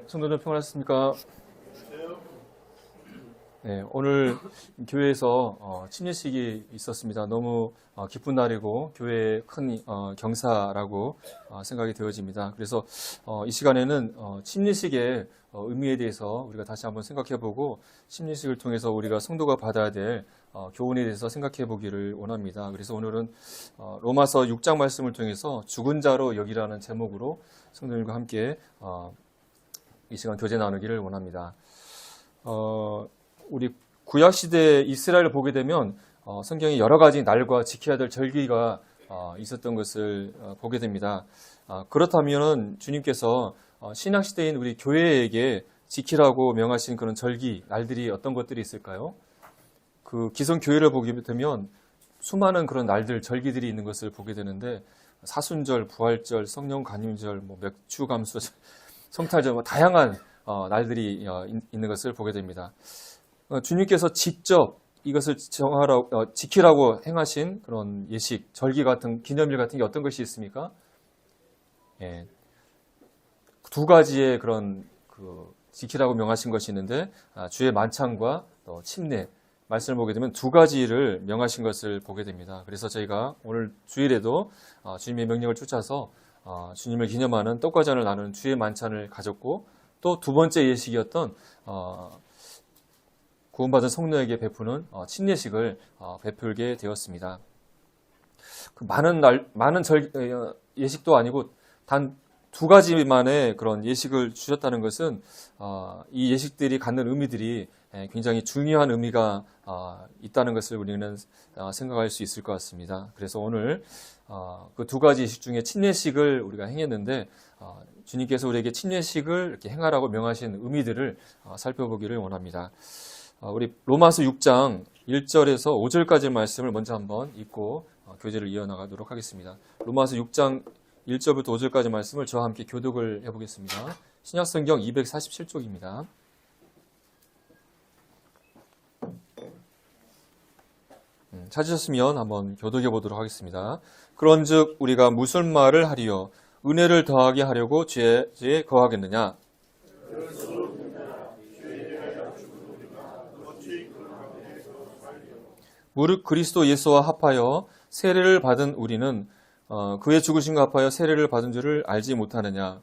성도들 평안하셨습니까? 네, 오늘 교회에서 침례식이 있었습니다. 너무 기쁜 날이고 교회의 큰 경사라고 생각이 되어집니다. 그래서 이 시간에는 침례식의 의미에 대해서 우리가 다시 한번 생각해보고 침례식을 통해서 우리가 성도가 받아야 될 교훈에 대해서 생각해 보기를 원합니다. 그래서 오늘은 로마서 6장 말씀을 통해서 죽은 자로 여기라는 제목으로 성도님과 함께 이 시간 교제 나누기를 원합니다. 우리 구약시대 이스라엘을 보게 되면 성경에 여러 가지 날과 지켜야 될 절기가 있었던 것을 보게 됩니다. 그렇다면 주님께서 신약시대인 우리 교회에게 지키라고 명하신 그런 절기, 날들이 어떤 것들이 있을까요? 그 기성 교회를 보게 되면 수많은 그런 날들, 절기들이 있는 것을 보게 되는데 사순절, 부활절, 성령 간임절, 맥주감수절, 성탄절, 다양한 날들이 있는 것을 보게 됩니다. 주님께서 직접 이것을 지키라고 행하신 그런 예식, 절기 같은, 기념일 같은 게 어떤 것이 있습니까? 예, 두 가지의 그런 지키라고 명하신 것이 있는데 주의 만찬과 또 침례, 말씀을 보게 되면 두 가지를 명하신 것을 보게 됩니다. 그래서 저희가 오늘 주일에도 주님의 명령을 쫓아서 주님을 기념하는 떡과 잔을 나누는 주의 만찬을 가졌고, 또 두 번째 예식이었던 구원받은 성도에게 베푸는 침례식을 베풀게 되었습니다. 그 많은 예식도 아니고 단 두 가지만의 그런 예식을 주셨다는 것은 이 예식들이 갖는 의미들이 굉장히 중요한 의미가 있다는 것을 우리는 생각할 수 있을 것 같습니다. 그래서 오늘 그 두 가지 예식 중에 침례식을 우리가 행했는데 주님께서 우리에게 침례식을 이렇게 행하라고 명하신 의미들을 살펴보기를 원합니다. 우리 로마서 6장 1절에서 5절까지 말씀을 먼저 한번 읽고 교제를 이어나가도록 하겠습니다. 로마서 6장 1절부터 5절까지 말씀을 저와 함께 교독을 해보겠습니다. 신약성경 247쪽입니다. 찾으셨으면 한번 교독해 보도록 하겠습니다. 그런즉 우리가 무슨 말을 하리요? 은혜를 더하게 하려고 죄에 거하겠느냐? 무릇 그리스도 예수와 합하여 세례를 받은 우리는 그의 죽으심과 합하여 세례를 받은 줄을 알지 못하느냐?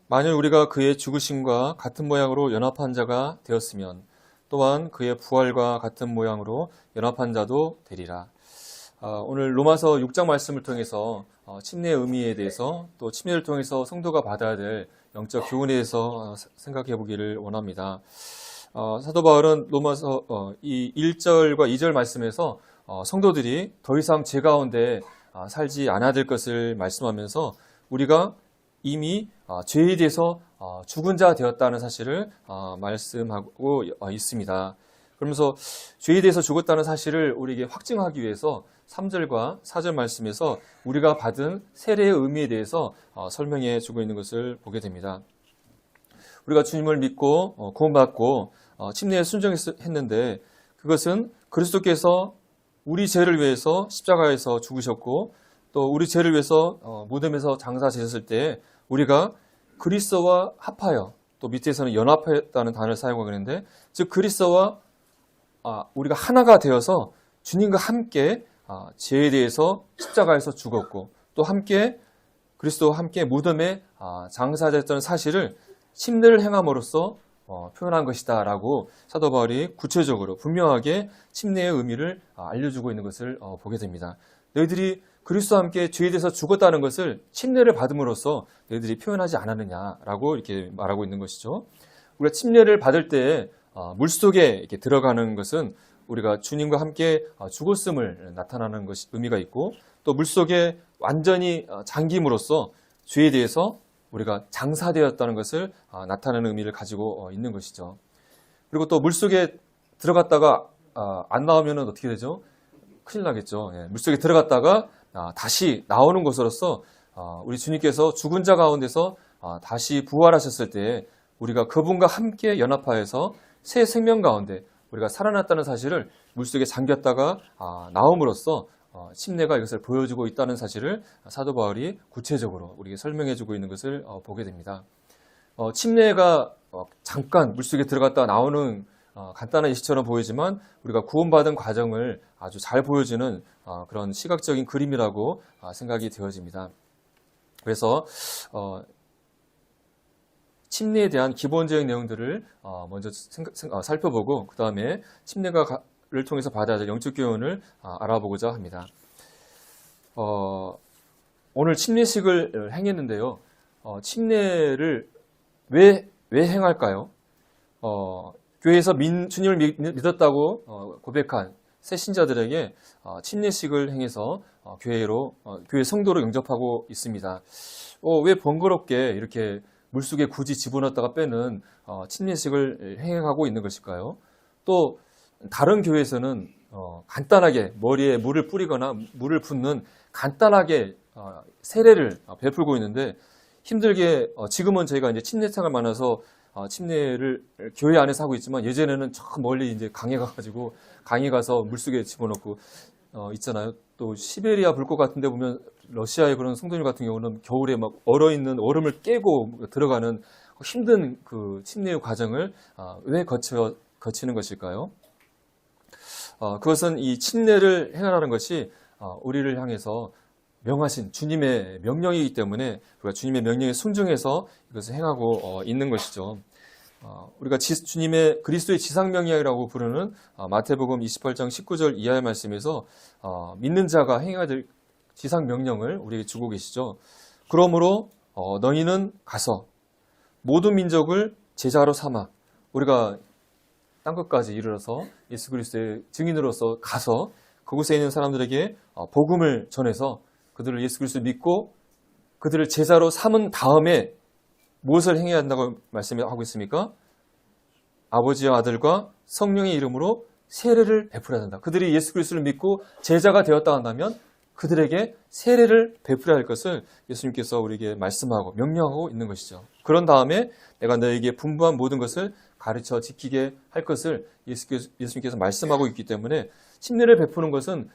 만일 우리가 그의 죽으심과 같은 모양으로 연합한 자가 되었으면 또한 그의 부활과 같은 모양으로 연합한 자도 되리라. 오늘 로마서 6장 말씀을 통해서 침례의 의미에 대해서, 또 침례를 통해서 성도가 받아야 될 영적 교훈에 대해서 생각해 보기를 원합니다. 사도 바울은 로마서 이 1절과 2절 말씀에서 성도들이 더 이상 죄 가운데 살지 않아야 될 것을 말씀하면서 우리가 이미 죄에 대해서 죽은 자 되었다는 사실을 말씀하고 있습니다. 그러면서 죄에 대해서 죽었다는 사실을 우리에게 확증하기 위해서 3절과 4절 말씀에서 우리가 받은 세례의 의미에 대해서 설명해 주고 있는 것을 보게 됩니다. 우리가 주님을 믿고 구원받고 침례에 순종했는데 그것은 그리스도께서 우리 죄를 위해서 십자가에서 죽으셨고, 또 우리 죄를 위해서 무덤에서 장사지셨을 때 우리가 그리스도와 합하여, 또 밑에서는 연합했다는 단어를 사용하고 있는데, 즉 그리스도와 우리가 하나가 되어서 주님과 함께 죄에 대해서 십자가에서 죽었고, 또 함께 그리스도와 함께 무덤에 장사됐던 사실을 침례를 행함으로써 표현한 것이다 라고 사도 바울이 구체적으로 분명하게 침례의 의미를 알려주고 있는 것을 보게 됩니다. 너희들이 그리스도와 함께 죄에 대해서 죽었다는 것을 침례를 받음으로써 너희들이 표현하지 않았느냐라고 이렇게 말하고 있는 것이죠. 우리가 침례를 받을 때 물속에 이렇게 들어가는 것은 우리가 주님과 함께 죽었음을 나타나는 것이 의미가 있고, 또 물속에 완전히 잠김으로써 죄에 대해서 우리가 장사되었다는 것을 나타내는 의미를 가지고 있는 것이죠. 그리고 또 물속에 들어갔다가 안 나오면 어떻게 되죠? 큰일 나겠죠. 물속에 들어갔다가 다시 나오는 것으로서 우리 주님께서 죽은 자 가운데서 다시 부활하셨을 때 우리가 그분과 함께 연합하여서 새 생명 가운데 우리가 살아났다는 사실을 물속에 잠겼다가 나옴으로써 침례가 이것을 보여주고 있다는 사실을 사도 바울이 구체적으로 우리에게 설명해주고 있는 것을 보게 됩니다. 침례가 잠깐 물속에 들어갔다 나오는 간단한 예시처럼 보이지만 우리가 구원받은 과정을 아주 잘 보여주는 그런 시각적인 그림이라고 생각이 되어집니다. 그래서 침례에 대한 기본적인 내용들을 먼저 살펴보고 그 다음에 침례를 통해서 받아야 될 영적 교훈을 알아보고자 합니다. 오늘 침례식을 행했는데요. 침례를 왜 행할까요? 교회에서 주님을 믿었다고 고백한 새 신자들에게 침례식을 행해서 교회 성도로 영접하고 있습니다. 왜 번거롭게 이렇게 물속에 굳이 집어넣었다가 빼는 침례식을 행하고 있는 것일까요? 또 다른 교회에서는 간단하게 머리에 물을 뿌리거나 물을 붓는 간단하게 세례를 베풀고 있는데 힘들게 지금은 저희가 이제 침례창을 만나서 침례를 교회 안에서 하고 있지만 예전에는 저 멀리 이제 강에 가서 물속에 집어넣고 있잖아요. 또 시베리아 불꽃 같은 데 보면 러시아의 그런 성도님 같은 경우는 겨울에 막 얼어있는 얼음을 깨고 들어가는 힘든 그 침례의 과정을 왜 거치는 것일까요? 그것은 이 침례를 행하라는 것이 우리를 향해서 명하신 주님의 명령이기 때문에 우리가 주님의 명령에 순종해서 이것을 행하고 있는 것이죠. 우리가 주님의 그리스도의 지상명령이라고 부르는 마태복음 28장 19절 이하의 말씀에서 믿는 자가 행해야 될 지상명령을 우리에게 주고 계시죠. 그러므로 너희는 가서 모든 민족을 제자로 삼아 우리가 땅끝까지 이르러서 예수 그리스도의 증인으로서 가서 그곳에 있는 사람들에게 복음을 전해서 그들을 예수 그리스도를 믿고 그들을 제자로 삼은 다음에 무엇을 행해야 한다고 말씀하고 있습니까? 아버지와 아들과 성령의 이름으로 세례를 베풀어야 한다. 그들이 예수 그리스도를 믿고 제자가 되었다 한다면 그들에게 세례를 베풀어야 할 것을 예수님께서 우리에게 말씀하고 명령하고 있는 것이죠. 그런 다음에 내가 너에게 분부한 모든 것을 가르쳐 지키게 할 것을 예수님께서 말씀하고 있기 때문에 침례를 베푸는 것은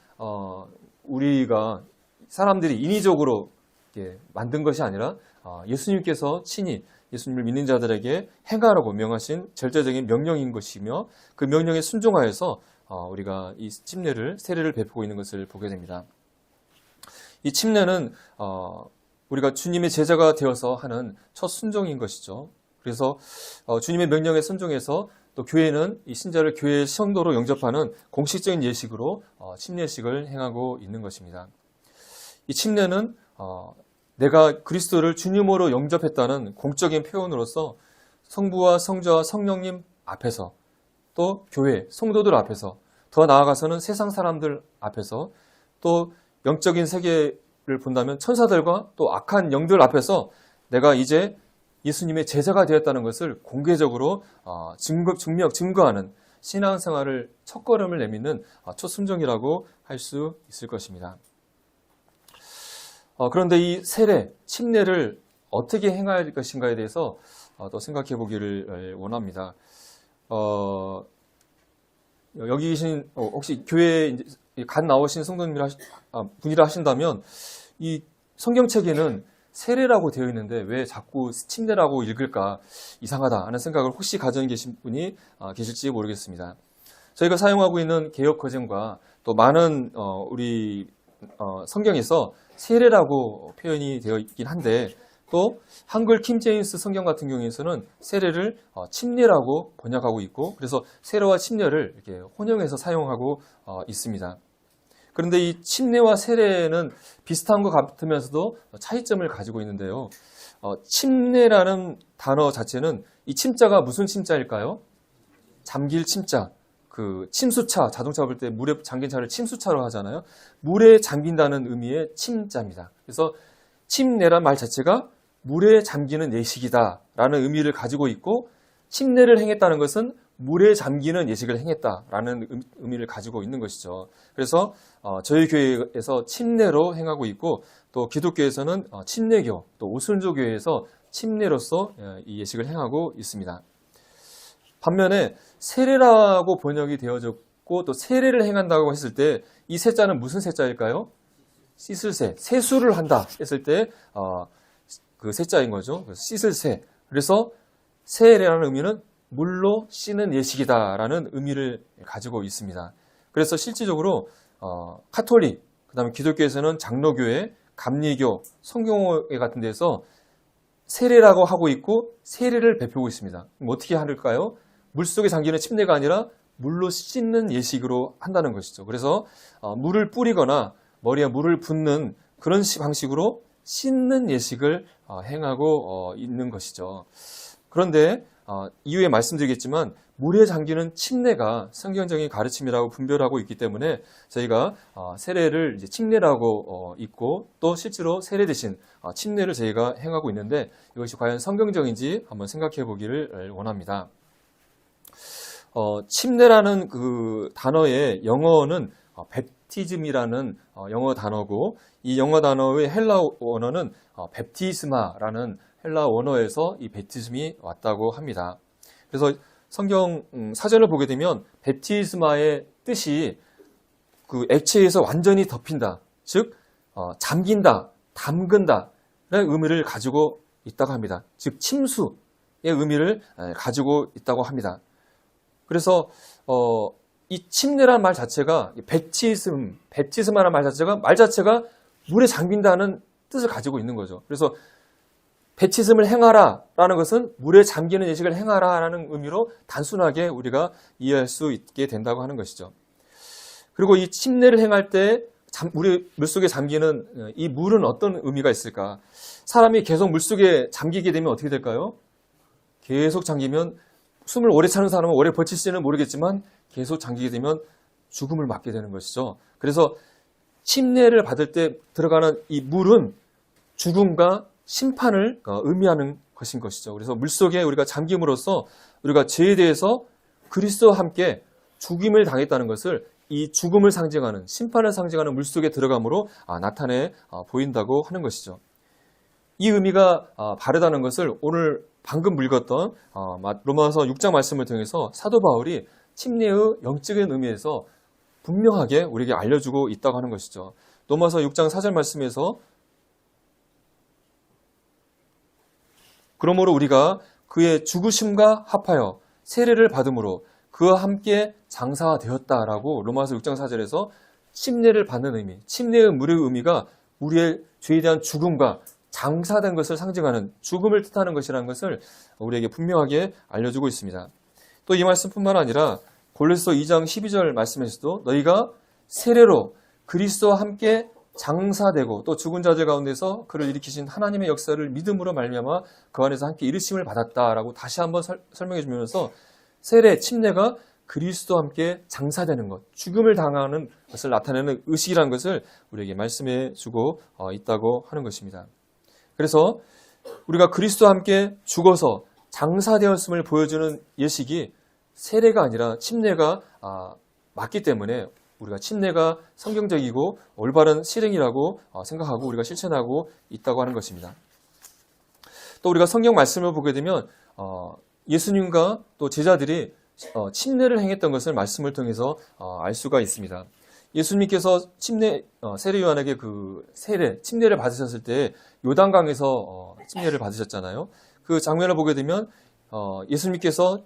우리가 사람들이 인위적으로 만든 것이 아니라 예수님께서 친히 예수님을 믿는 자들에게 행하라고 명하신 절대적인 명령인 것이며 그 명령에 순종하여서 우리가 이 세례를 베푸고 있는 것을 보게 됩니다. 이 침례는 우리가 주님의 제자가 되어서 하는 첫 순종인 것이죠. 그래서 주님의 명령에 순종해서 또 교회는 이 신자를 교회의 성도로 영접하는 공식적인 예식으로 침례식을 행하고 있는 것입니다. 이 침례는 내가 그리스도를 주님으로 영접했다는 공적인 표현으로서 성부와 성자와 성령님 앞에서 또 교회, 성도들 앞에서 더 나아가서는 세상 사람들 앞에서 또 영적인 세계를 본다면 천사들과 또 악한 영들 앞에서 내가 이제 예수님의 제자가 되었다는 것을 공개적으로 증거하는 신앙생활을 첫걸음을 내미는 첫 순종이라고 할 수 있을 것입니다. 그런데 이 침례를 어떻게 행해야 할 것인가에 대해서 또 생각해 보기를 원합니다. 여기 계신 혹시 교회에 갓 나오신 분이라 하신다면 이 성경책에는 세례라고 되어 있는데 왜 자꾸 침례라고 읽을까 이상하다 하는 생각을 혹시 가지고 계신 분이 계실지 모르겠습니다. 저희가 사용하고 있는 개역거전과 또 많은 우리 성경에서 세례라고 표현이 되어 있긴 한데 또 한글 킹제임스 성경 같은 경우에서는 세례를 침례라고 번역하고 있고 그래서 세례와 침례를 이렇게 혼용해서 사용하고 있습니다. 그런데 이 침례와 세례는 비슷한 것 같으면서도 차이점을 가지고 있는데요. 침례라는 단어 자체는 이 침자가 무슨 침자일까요? 잠길 침자. 그 침수차, 자동차 볼 때 물에 잠긴 차를 침수차로 하잖아요. 물에 잠긴다는 의미의 침자입니다. 그래서 침례란 말 자체가 물에 잠기는 예식이다라는 의미를 가지고 있고 침례를 행했다는 것은 물에 잠기는 예식을 행했다라는 의미를 가지고 있는 것이죠. 그래서 저희 교회에서 침례로 행하고 있고 또 기독교에서는 침례교, 또 오순조교회에서 침례로서 이 예식을 행하고 있습니다. 반면에 세례라고 번역이 되어졌고 또 세례를 행한다고 했을 때 이 세자는 무슨 세자일까요? 씻을 세, 세수를 한다 했을 때 그 세자인 거죠. 씻을 세. 그래서 세례라는 의미는 물로 씻는 예식이다라는 의미를 가지고 있습니다. 그래서 실질적으로 카톨릭, 그다음에 기독교에서는 장로교회, 감리교, 성경회 같은 데서 세례라고 하고 있고 세례를 베푸고 있습니다. 그럼 어떻게 할까요? 물속에 잠기는 침례가 아니라 물로 씻는 예식으로 한다는 것이죠. 그래서 물을 뿌리거나 머리에 물을 붓는 그런 방식으로 씻는 예식을 행하고 있는 것이죠. 그런데 이후에 말씀드리겠지만 물에 잠기는 침례가 성경적인 가르침이라고 분별하고 있기 때문에 저희가 세례를 이제 침례라고 있고 또 실제로 세례 대신 침례를 저희가 행하고 있는데 이것이 과연 성경적인지 한번 생각해 보기를 원합니다. 침례라는 그 단어의 영어는 베프티즘이라는 영어 단어고 이 영어 단어의 헬라 원어는 베프티스마라는 헬라 원어에서 이 베프티즘이 왔다고 합니다. 그래서 성경 사전을 보게 되면 베프티스마의 뜻이 그 액체에서 완전히 덮인다, 즉 잠긴다, 담근다 라는 의미를 가지고 있다고 합니다. 즉 침수의 의미를 가지고 있다고 합니다. 그래서 이 침례라는 말 자체가 베프티스마라는 말 자체가 물에 잠긴다는 뜻을 가지고 있는 거죠. 그래서 베프티즘을 행하라 라는 것은 물에 잠기는 예식을 행하라 라는 의미로 단순하게 우리가 이해할 수 있게 된다고 하는 것이죠. 그리고 이 침례를 행할 때 우리 물속에 잠기는 이 물은 어떤 의미가 있을까? 사람이 계속 물속에 잠기게 되면 어떻게 될까요? 계속 잠기면 숨을 오래 차는 사람은 오래 버틸지는 모르겠지만 계속 잠기게 되면 죽음을 맞게 되는 것이죠. 그래서 침례를 받을 때 들어가는 이 물은 죽음과 심판을 의미하는 것인 것이죠. 그래서 물속에 우리가 잠김으로써 우리가 죄에 대해서 그리스도와 함께 죽임을 당했다는 것을 이 죽음을 상징하는, 심판을 상징하는 물속에 들어감으로 나타내 보인다고 하는 것이죠. 이 의미가 바르다는 것을 오늘 방금 읽었던 로마서 6장 말씀을 통해서 사도 바울이 침례의 영적인 의미에서 분명하게 우리에게 알려주고 있다고 하는 것이죠. 로마서 6장 4절 말씀에서 그러므로 우리가 그의 죽으심과 합하여 세례를 받음으로 그와 함께 장사되었다라고 로마서 6장 4절에서 침례를 받는 의미, 침례의 물의 의미가 우리의 죄에 대한 죽음과 장사된 것을 상징하는 죽음을 뜻하는 것이라는 것을 우리에게 분명하게 알려주고 있습니다. 또 이 말씀뿐만 아니라 골로새서 2장 12절 말씀에서도 너희가 세례로 그리스도와 함께 장사되고 또 죽은 자들 가운데서 그를 일으키신 하나님의 역사를 믿음으로 말미암아 그 안에서 함께 일으킴을 받았다라고 다시 한번 설명해 주면서 세례, 침례가 그리스도와 함께 장사되는 것, 죽음을 당하는 것을 나타내는 의식이라는 것을 우리에게 말씀해 주고 있다고 하는 것입니다. 그래서 우리가 그리스도와 함께 죽어서 장사되었음을 보여주는 예식이 세례가 아니라 침례가 맞기 때문에 우리가 침례가 성경적이고 올바른 실행이라고 생각하고 우리가 실천하고 있다고 하는 것입니다. 또 우리가 성경 말씀을 보게 되면 예수님과 또 제자들이 침례를 행했던 것을 말씀을 통해서 알 수가 있습니다. 예수님께서 세례 요한에게 침례를 받으셨을 때 요단강에서 침례를 받으셨잖아요. 그 장면을 보게 되면 예수님께서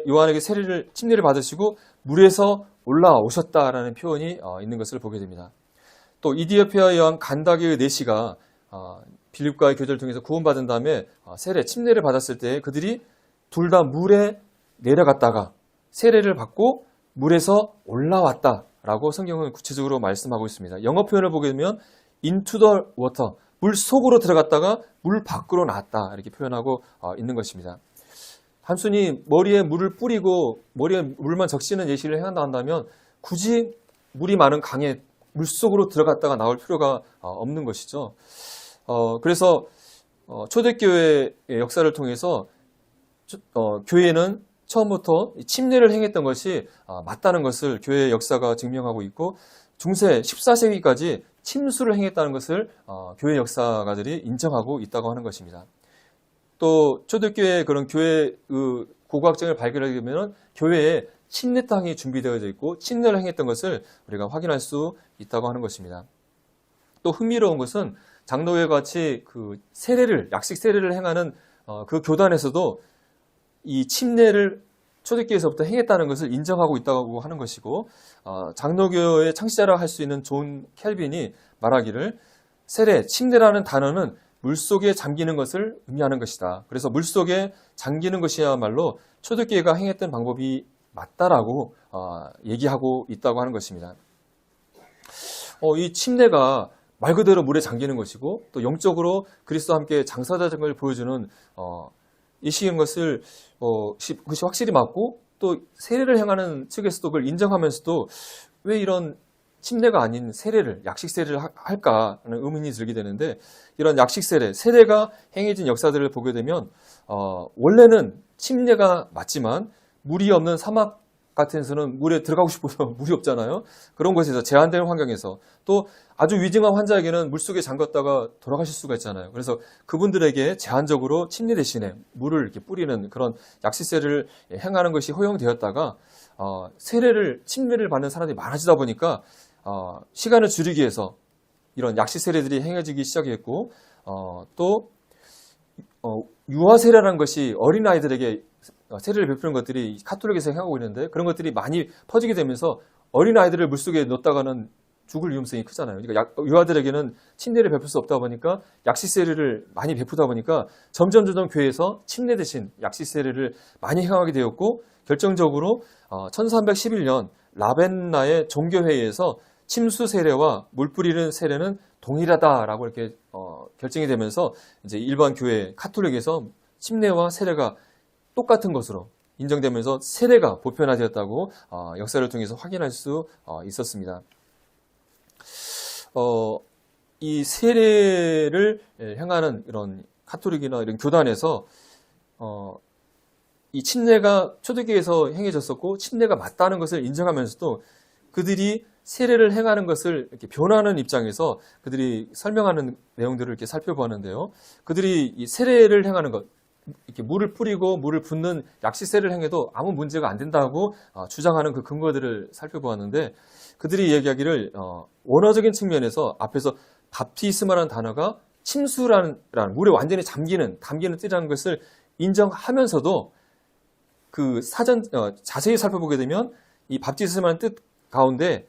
요한에게 침례를 받으시고 물에서 올라오셨다라는 표현이 있는 것을 보게 됩니다. 또 이디오피아의 여왕 간다게의 내시가 빌립과의 교제를 통해서 구원받은 다음에 침례를 받았을 때 그들이 둘 다 물에 내려갔다가 세례를 받고 물에서 올라왔다라고 성경은 구체적으로 말씀하고 있습니다. 영어 표현을 보게 되면 into the water, 물 속으로 들어갔다가 물 밖으로 나왔다 이렇게 표현하고 있는 것입니다. 단순히 머리에 물을 뿌리고 머리에 물만 적시는 예시를 행한다 한다면 굳이 물이 많은 강에 물속으로 들어갔다가 나올 필요가 없는 것이죠. 그래서 초대교회의 역사를 통해서 교회는 처음부터 침례를 행했던 것이 맞다는 것을 교회의 역사가 증명하고 있고 중세 14세기까지 침수를 행했다는 것을 교회 역사가들이 인정하고 있다고 하는 것입니다. 또 초대교회 그런 교회 고고학적을 발견하게 되면 교회에 침례탕이 준비되어져 있고 침례를 행했던 것을 우리가 확인할 수 있다고 하는 것입니다. 또 흥미로운 것은 장로회 같이 그 세례를 약식 세례를 행하는 그 교단에서도 이 침례를 초대교회에서부터 행했다는 것을 인정하고 있다고 하는 것이고 장로교의 창시자라 할 수 있는 존 켈빈이 말하기를 세례, 침례라는 단어는 물속에 잠기는 것을 의미하는 것이다. 그래서 물속에 잠기는 것이야말로 초대교회가 행했던 방법이 맞다라고 얘기하고 있다고 하는 것입니다. 이 침례가 말 그대로 물에 잠기는 것이고 또 영적으로 그리스도와 함께 장사되는 걸 보여주는 이 시인 것을 그것이 확실히 맞고 또 세례를 행하는 측에서도 그걸 인정하면서도 왜 이런 침례가 아닌 세례를 약식 세례를 할까 하는 의문이 들게 되는데 이런 약식 세례, 세례가 행해진 역사들을 보게 되면 원래는 침례가 맞지만 물이 없는 사막 같은 데서는 물에 들어가고 싶어서 물이 없잖아요. 그런 곳에서 제한된 환경에서 또 아주 위중한 환자에게는 물속에 잠갔다가 돌아가실 수가 있잖아요. 그래서 그분들에게 제한적으로 침례 대신에 물을 이렇게 뿌리는 그런 약식 세례를 행하는 것이 허용되었다가 세례를 침례를 받는 사람들이 많아지다 보니까 시간을 줄이기 위해서 이런 약식 세례들이 행해지기 시작했고 또 유아 세례라는 것이 어린 아이들에게 세례를 베푸는 것들이 카톨릭에서 행하고 있는데 그런 것들이 많이 퍼지게 되면서 어린 아이들을 물속에 넣었다가는 죽을 위험성이 크잖아요. 그러니까 유아들에게는 침례를 베풀 수 없다 보니까 약식 세례를 많이 베푸다 보니까 점점 교회에서 침례 대신 약식 세례를 많이 행하게 되었고 결정적으로 1311년 라벤나의 종교회의에서 침수 세례와 물 뿌리는 세례는 동일하다라고 이렇게 결정이 되면서 이제 일반 교회 카톨릭에서 침례와 세례가 똑같은 것으로 인정되면서 세례가 보편화되었다고 역사를 통해서 확인할 수 있었습니다. 이 세례를 행하는 이런 카톨릭이나 이런 교단에서 이 침례가 초대교회에서 행해졌었고 침례가 맞다는 것을 인정하면서도 그들이 세례를 행하는 것을 이렇게 변화하는 입장에서 그들이 설명하는 내용들을 이렇게 살펴보았는데요. 그들이 이 세례를 행하는 것, 이렇게 물을 뿌리고 물을 붓는 약식 세례를 행해도 아무 문제가 안 된다고 주장하는 그 근거들을 살펴보았는데 그들이 얘기하기를 원어적인 측면에서 앞에서 밥티스마라는 단어가 침수라는 물에 완전히 담기는 뜻이라는 것을 인정하면서도 그 사전 자세히 살펴보게 되면 이 밥티스마라는 뜻 가운데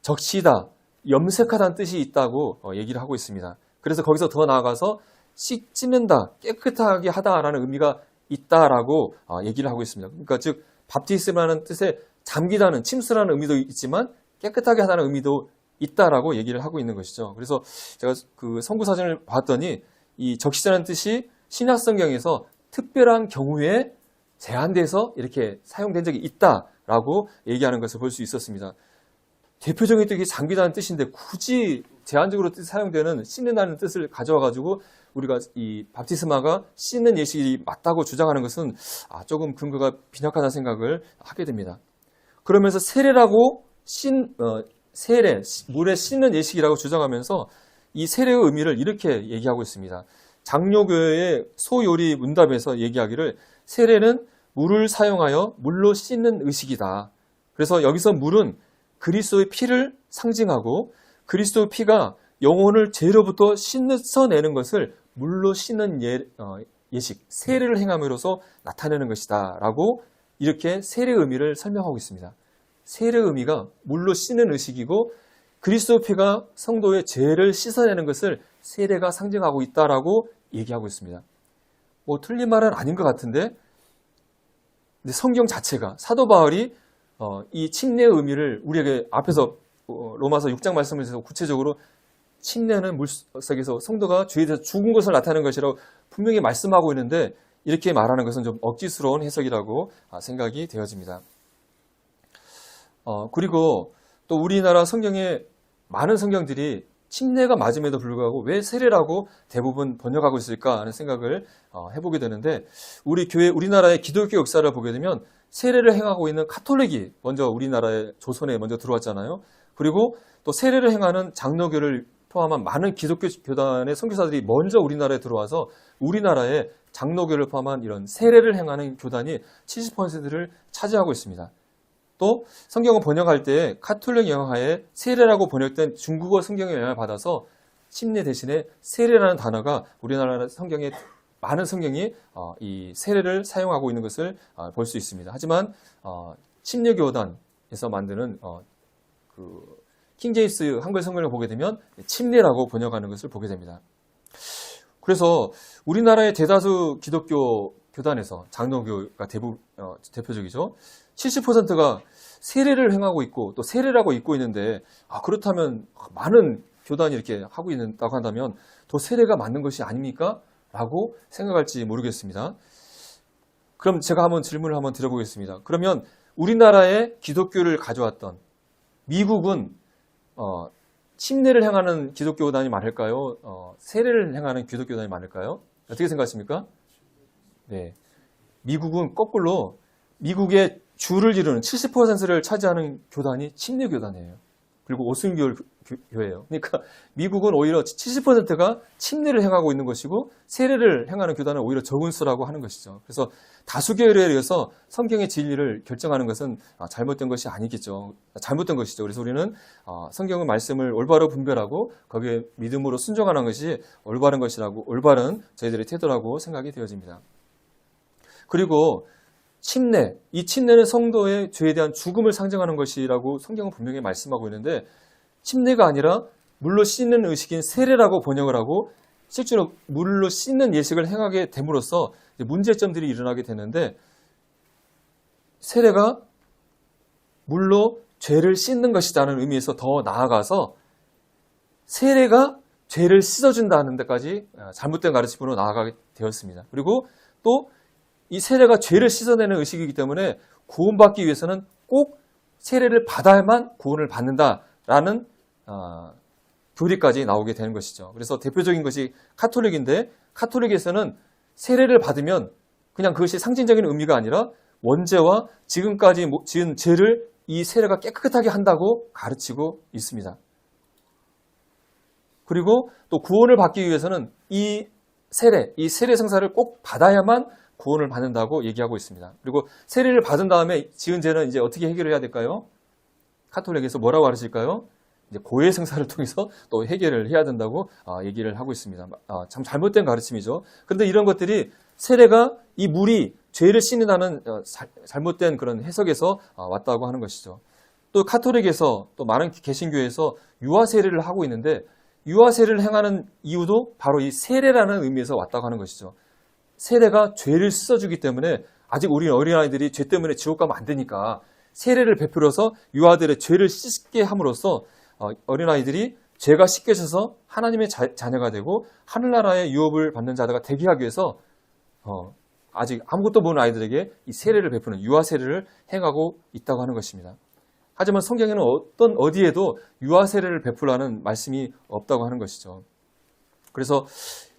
적시다, 염색하다는 뜻이 있다고 얘기를 하고 있습니다. 그래서 거기서 더 나아가서 씻는다, 깨끗하게 하다라는 의미가 있다라고 얘기를 하고 있습니다. 그러니까 즉 밥티스마라는 뜻에 잠기다는 침수라는 의미도 있지만 깨끗하게 하다는 의미도 있다라고 얘기를 하고 있는 것이죠. 그래서 제가 그 성구 사전을 봤더니 이 적시다는 뜻이 신약 성경에서 특별한 경우에 제한돼서 이렇게 사용된 적이 있다라고 얘기하는 것을 볼 수 있었습니다. 대표적인 뜻이 잠기다는 뜻인데 굳이 제한적으로 사용되는 씻는다는 뜻을 가져와가지고 우리가 이 밥티스마가 씻는 예식이 맞다고 주장하는 것은 조금 근거가 빈약하다는 생각을 하게 됩니다. 그러면서 세례라고 세례, 물에 씻는 예식이라고 주장하면서 이 세례의 의미를 이렇게 얘기하고 있습니다. 장로교의 소요리 문답에서 얘기하기를 세례는 물을 사용하여 물로 씻는 의식이다. 그래서 여기서 물은 그리스도의 피를 상징하고 그리스도의 피가 영혼을 죄로부터 씻어내는 것을 물로 씻는 예식, 세례를 행함으로써 나타내는 것이다 라고 이렇게 세례의 의미를 설명하고 있습니다. 세례의 의미가 물로 씻는 의식이고 그리스도의 피가 성도의 죄를 씻어내는 것을 세례가 상징하고 있다라고 얘기하고 있습니다. 뭐 틀린 말은 아닌 것 같은데 성경 자체가 사도 바울이 이 침례의 의미를 우리에게 앞에서 로마서 6장 말씀에서 구체적으로 침례는 물속에서 성도가 죄에 대해서 죽은 것을 나타내는 것이라고 분명히 말씀하고 있는데 이렇게 말하는 것은 좀 억지스러운 해석이라고 생각이 되어집니다. 그리고 또 우리나라 성경에 많은 성경들이 침례가 맞음에도 불구하고 왜 세례라고 대부분 번역하고 있을까 하는 생각을 해보게 되는데 우리나라의 기독교 역사를 보게 되면 세례를 행하고 있는 카톨릭이 먼저 우리나라의 조선에 먼저 들어왔잖아요. 그리고 또 세례를 행하는 장로교를 포함한 많은 기독교 교단의 선교사들이 먼저 우리나라에 들어와서 우리나라의 장로교를 포함한 이런 세례를 행하는 교단이 70%를 차지하고 있습니다. 또 성경을 번역할 때 카톨릭 영어하에 세례라고 번역된 중국어 성경의 영향을 받아서 침례 대신에 세례라는 단어가 우리나라 성경에 많은 성경이 이 세례를 사용하고 있는 것을 볼 수 있습니다. 하지만 침례교단에서 만드는 그 킹제임스 한글 성경을 보게 되면 침례라고 번역하는 것을 보게 됩니다. 그래서 우리나라의 대다수 기독교 교단에서 장로교가 대표적이죠. 70%가 세례를 행하고 있고 또 세례라고 읽고 있는데 그렇다면 많은 교단이 이렇게 하고 있다고 한다면 더 세례가 맞는 것이 아닙니까? 라고 생각할지 모르겠습니다. 그럼 제가 한번 질문을 한번 드려보겠습니다. 그러면 우리나라의 기독교를 가져왔던 미국은 침례를 행하는 기독교단이 많을까요? 세례를 행하는 기독교단이 많을까요? 어떻게 생각하십니까? 네, 미국은 거꾸로 미국의 주를 이루는 70%를 차지하는 교단이 침례교단이에요. 그리고 오순교회예요. 그러니까 미국은 오히려 70%가 침례를 행하고 있는 것이고 세례를 행하는 교단은 오히려 적은 수라고 하는 것이죠. 그래서 다수결에 의해서 성경의 진리를 결정하는 것은 잘못된 것이 아니겠죠. 잘못된 것이죠. 그래서 우리는 성경의 말씀을 올바로 분별하고 거기에 믿음으로 순종하는 것이 올바른 것이라고, 올바른 저희들의 태도라고 생각이 되어집니다. 그리고 침례, 이 침례는 성도의 죄에 대한 죽음을 상징하는 것이라고 성경은 분명히 말씀하고 있는데 침례가 아니라 물로 씻는 의식인 세례라고 번역을 하고 실제로 물로 씻는 예식을 행하게 됨으로써 문제점들이 일어나게 되는데 세례가 물로 죄를 씻는 것이라는 의미에서 더 나아가서 세례가 죄를 씻어준다는 데까지 잘못된 가르침으로 나아가게 되었습니다. 그리고 또 이 세례가 죄를 씻어내는 의식이기 때문에 구원받기 위해서는 꼭 세례를 받아야만 구원을 받는다라는 교리까지 나오게 되는 것이죠. 그래서 대표적인 것이 카톨릭인데 카톨릭에서는 세례를 받으면 그냥 그것이 상징적인 의미가 아니라 원죄와 지금까지 지은 죄를 이 세례가 깨끗하게 한다고 가르치고 있습니다. 그리고 또 구원을 받기 위해서는 이 세례 성사를 꼭 받아야만 구원을 받는다고 얘기하고 있습니다. 그리고 세례를 받은 다음에 지은 죄는 이제 어떻게 해결을 해야 될까요? 카톨릭에서 뭐라고 가르칠까요? 이제 고해 성사를 통해서 또 해결을 해야 된다고 얘기를 하고 있습니다. 참 잘못된 가르침이죠. 그런데 이런 것들이 세례가 이 물이 죄를 씻는다는 잘못된 그런 해석에서 왔다고 하는 것이죠. 또 카톨릭에서 또 많은 개신교에서 유아 세례를 하고 있는데 유아 세례를 행하는 이유도 바로 이 세례라는 의미에서 왔다고 하는 것이죠. 세례가 죄를 씻어주기 때문에 아직 우리 어린아이들이 죄 때문에 지옥 가면 안 되니까 세례를 베풀어서 유아들의 죄를 씻게 함으로써 어린아이들이 죄가 씻겨져서 하나님의 자녀가 되고 하늘나라의 유업을 받는 자가 되게 하기 위해서 아직 아무것도 모르는 아이들에게 이 세례를 베푸는 유아 세례를 행하고 있다고 하는 것입니다. 하지만 성경에는 어디에도 유아 세례를 베풀라는 말씀이 없다고 하는 것이죠. 그래서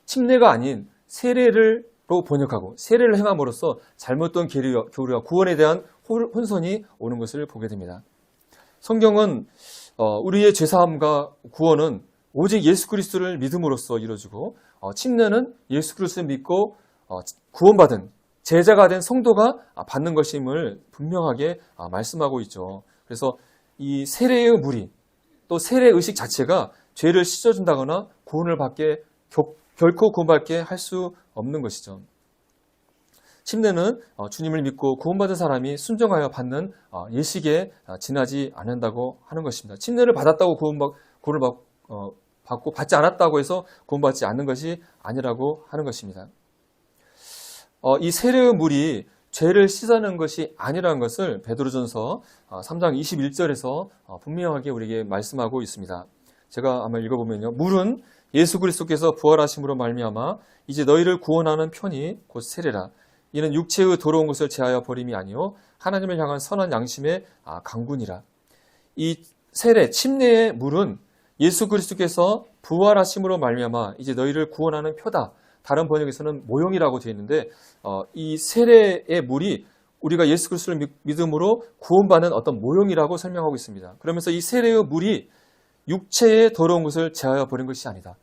침례가 아닌 세례로 번역하고 세례를 행함으로써 잘못된 교리와 구원에 대한 혼선이 오는 것을 보게 됩니다. 성경은 우리의 죄사함과 구원은 오직 예수 그리스도를 믿음으로써 이루어지고 침례는 예수 그리스도를 믿고 구원받은 제자가 된 성도가 받는 것임을 분명하게 말씀하고 있죠. 그래서 이 세례의 무리 또 세례 의식 자체가 죄를 씻어준다거나 구원을 받게 결코 구원받게 할 수 없는 것이죠. 침례는 주님을 믿고 구원받은 사람이 순종하여 받는 예식에 지나지 않는다고 하는 것입니다. 침례를 받았다고 구원을 받고 받지 않았다고 해서 구원받지 않는 것이 아니라고 하는 것입니다. 이 세례의 물이 죄를 씻어내는 것이 아니라는 것을 베드로전서 3장 21절에서 분명하게 우리에게 말씀하고 있습니다. 제가 한번 읽어보면요. 물은 예수 그리스도께서 부활하심으로 말미암아 이제 너희를 구원하는 편이 곧 세례라. 이는 육체의 더러운 것을 제하여 버림이 아니요 하나님을 향한 선한 양심의 강군이라. 이 세례, 침례의 물은 예수 그리스도께서 부활하심으로 말미암아 이제 너희를 구원하는 표다. 다른 번역에서는 모형이라고 되어 있는데 이 세례의 물이 우리가 예수 그리스도를 믿음으로 구원받는 어떤 모형이라고 설명하고 있습니다. 그러면서 이 세례의 물이 육체의 더러운 것을 제하여 버린 것이 아니다.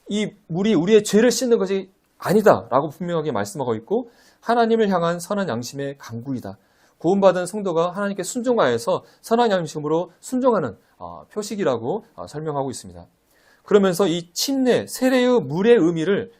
이 물이 우리의 죄를 씻는 것이 아니다라고 분명하게 말씀하고 있고 하나님을 향한 선한 양심의 강구이다. 구원받은 성도가 하나님께 순종하여서 선한 양심으로 순종하는 표식이라고 설명하고 있습니다. 그러면서 이 침례, 세례의 물의 의미를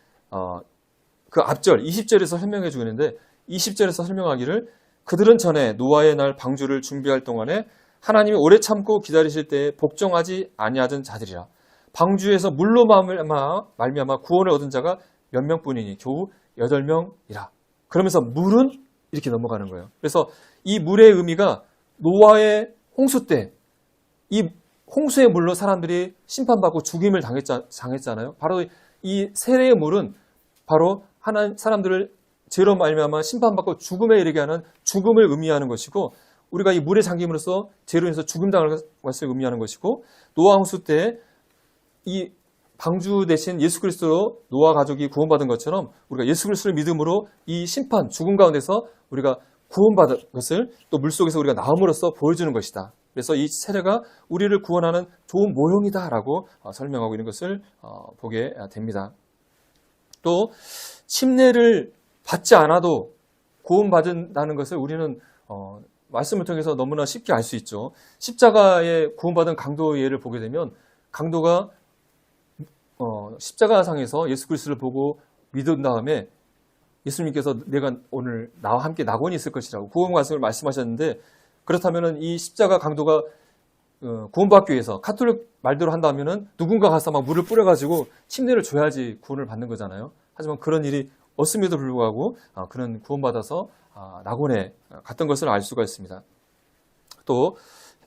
그 앞절 20절에서 설명해 주고 있는데 20절에서 설명하기를 그들은 전에 노아의 날 방주를 준비할 동안에 하나님이 오래 참고 기다리실 때에 복종하지 아니하던 자들이라. 방주에서 물로 말미암아 구원을 얻은 자가 몇 명뿐이니 겨우 8명이라. 그러면서 물은 이렇게 넘어가는 거예요. 그래서 이 물의 의미가 노아의 홍수 때 이 홍수의 물로 사람들이 심판받고 죽임을 당했잖아요. 바로 이 세례의 물은 바로 사람들을 죄로 말미암아 심판받고 죽음에 이르게 하는 죽음을 의미하는 것이고 우리가 이 물에 잠김으로써 죄로 인해서 죽임 당할 것을 의미하는 것이고 노아 홍수 때 이 방주 대신 예수 그리스도로 노아 가족이 구원받은 것처럼 우리가 예수 그리스도를 믿음으로 이 심판, 죽음 가운데서 우리가 구원받은 것을 또 물속에서 우리가 나옴으로써 보여주는 것이다. 그래서 이 세례가 우리를 구원하는 좋은 모형이다라고 설명하고 있는 것을 보게 됩니다. 또 침례를 받지 않아도 구원받는다는 것을 우리는 말씀을 통해서 너무나 쉽게 알 수 있죠. 십자가에 구원받은 강도의 예를 보게 되면 강도가 십자가상에서 예수 그리스도를 보고 믿은 다음에 예수님께서 내가 오늘 나와 함께 낙원이 있을 것이라고 구원 말씀을 말씀하셨는데 그렇다면 이 십자가 강도가 구원받기 위해서 카톨릭 말대로 한다면 누군가 가서 막 물을 뿌려가지고 침례를 줘야지 구원을 받는 거잖아요. 하지만 그런 일이 없음에도 불구하고 그는 구원받아서 낙원에 갔던 것을 알 수가 있습니다. 또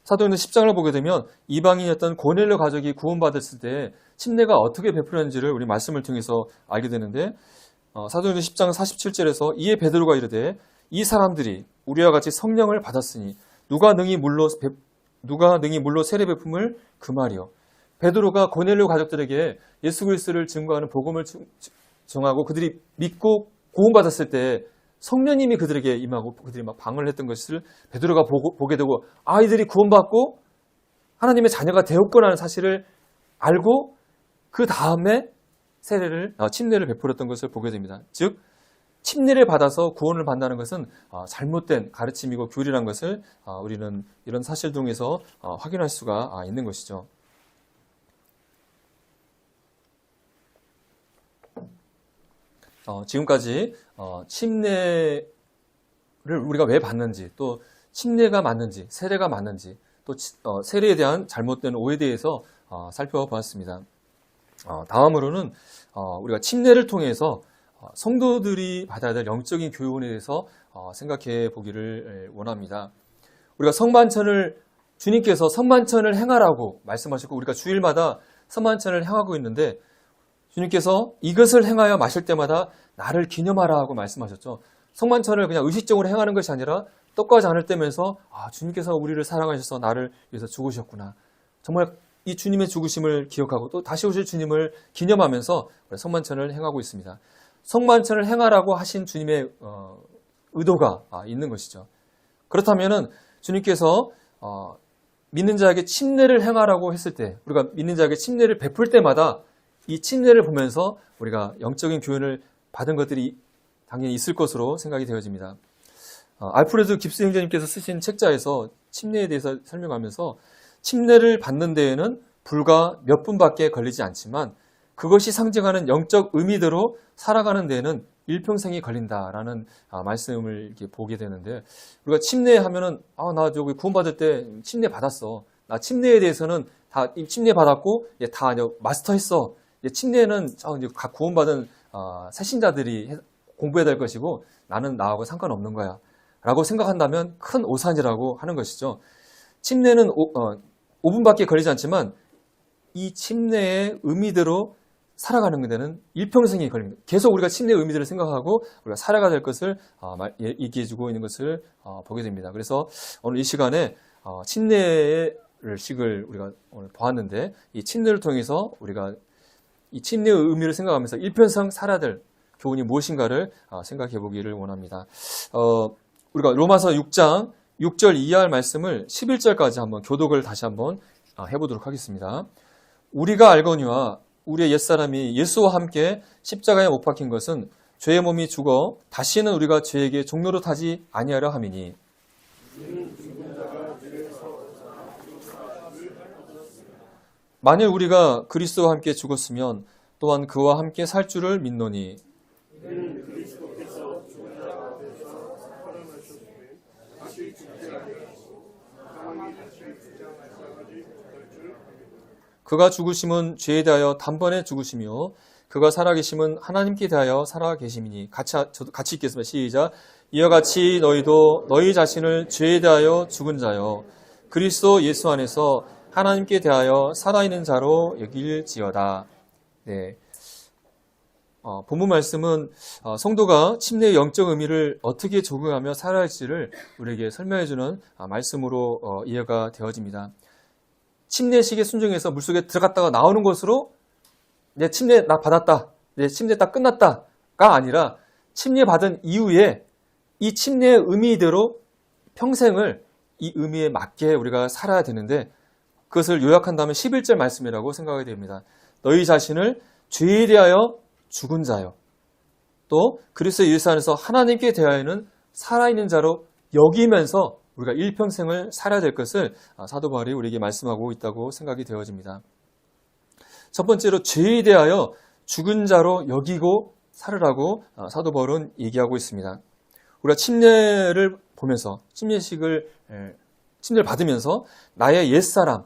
사도행전 10장을 보게 되면 이방인이었던 고넬료 가족이 구원받았을 때 침례가 어떻게 베풀었는지를 우리 말씀을 통해서 알게 되는데 사도행전 10장 47절에서 이에 베드로가 이르되 이 사람들이 우리와 같이 성령을 받았으니 누가 능히 물로 세례 베품을 금하리요. 베드로가 고넬료 가족들에게 예수 그리스도를 증거하는 복음을 정하고 그들이 믿고 구원받았을 때 성령님이 그들에게 임하고 그들이 막 방언을 했던 것을 베드로가 보게 되고 아이들이 구원받고 하나님의 자녀가 되었구나라는 사실을 알고 그 다음에 침례를 베풀었던 것을 보게 됩니다. 즉 침례를 받아서 구원을 받는다는 것은 잘못된 가르침이고 교리라는 것을 우리는 이런 사실 통해서 확인할 수가 있는 것이죠. 지금까지 침례를 우리가 왜 받는지 또 침례가 맞는지 세례가 맞는지 또 세례에 대한 잘못된 오해에 대해서 살펴보았습니다. 다음으로는 우리가 침례를 통해서 성도들이 받아야 될 영적인 교훈에 대해서 생각해 보기를 원합니다. 우리가 주님께서 성만찬을 행하라고 말씀하셨고 우리가 주일마다 성만찬을 행하고 있는데 주님께서 이것을 행하여 마실 때마다 나를 기념하라 하고 말씀하셨죠. 성만찬을 그냥 의식적으로 행하는 것이 아니라 떡과 잔을 떼면서 주님께서 우리를 사랑하셔서 나를 위해서 죽으셨구나. 정말 이 주님의 죽으심을 기억하고 또 다시 오실 주님을 기념하면서 성만찬을 행하고 있습니다. 성만찬을 행하라고 하신 주님의 의도가 있는 것이죠. 그렇다면 주님께서 믿는 자에게 침례를 행하라고 했을 때 우리가 믿는 자에게 침례를 베풀 때마다 이 침례를 보면서 우리가 영적인 교훈을 받은 것들이 당연히 있을 것으로 생각이 되어집니다. 알프레드 깁스 형제님께서 쓰신 책자에서 침례에 대해서 설명하면서 침례를 받는 데에는 불과 몇 분밖에 걸리지 않지만 그것이 상징하는 영적 의미대로 살아가는 데에는 일평생이 걸린다라는 말씀을 이렇게 보게 되는데 우리가 침례하면은 나 저기 구원받을 때 침례 받았어. 나 침례에 대해서는 다 침례 받았고 다 마스터했어. 침례는 이제 각 구원받은 새신자들이 공부해야 될 것이고 나는 나하고 상관없는 거야 라고 생각한다면 큰 오산이라고 하는 것이죠. 침례는 5분밖에 걸리지 않지만 이 침례의 의미대로 살아가는 데는 일평생이 걸립니다. 계속 우리가 침례의 의미대로 생각하고 우리가 살아가야 될 것을 얘기해주고 있는 것을 보게 됩니다. 그래서 오늘 이 시간에 침례의 식을 우리가 오늘 보았는데 이 침례를 통해서 우리가 이 침례의 의미를 생각하면서 일평생 살아야 될 교훈이 무엇인가를 생각해 보기를 원합니다. 우리가 로마서 6장 6절 이하의 말씀을 11절까지 한번 교독을 다시 한번 해보도록 하겠습니다. 우리가 알거니와 우리의 옛사람이 예수와 함께 십자가에 못 박힌 것은 죄의 몸이 죽어 다시는 우리가 죄에게 종노릇하지 아니하려 함이니 만일 우리가 그리스도와 함께 죽었으면 또한 그와 함께 살 줄을 믿노니 그가 죽으심은 죄에 대하여 단번에 죽으시며 그가 살아계심은 하나님께 대하여 살아계심이니 같이 읽겠습니다. 시작. 이와 같이 너희도 너희 자신을 죄에 대하여 죽은 자여 그리스도 예수 안에서 하나님께 대하여 살아있는 자로 여길지어다. 네. 본문 말씀은 성도가 침례의 영적 의미를 어떻게 적용하며 살아야 할지를 우리에게 설명해주는 말씀으로 이해가 되어집니다. 침례식에 순종해서 물속에 들어갔다가 나오는 것으로 내 침례 나 받았다, 내 침례 딱 끝났다가 아니라 침례 받은 이후에 이 침례의 의미대로 평생을 이 의미에 맞게 우리가 살아야 되는데 그것을 요약한다면 11절 말씀이라고 생각이 됩니다. 너희 자신을 죄에 대하여 죽은 자요. 또 그리스도 예수 안에서 하나님께 대하여는 살아있는 자로 여기면서 우리가 일평생을 살아야 될 것을 사도 바울이 우리에게 말씀하고 있다고 생각이 되어집니다. 첫 번째로 죄에 대하여 죽은 자로 여기고 살으라고 사도 바울은 얘기하고 있습니다. 우리가 침례를 보면서 침례를 받으면서 나의 옛사람,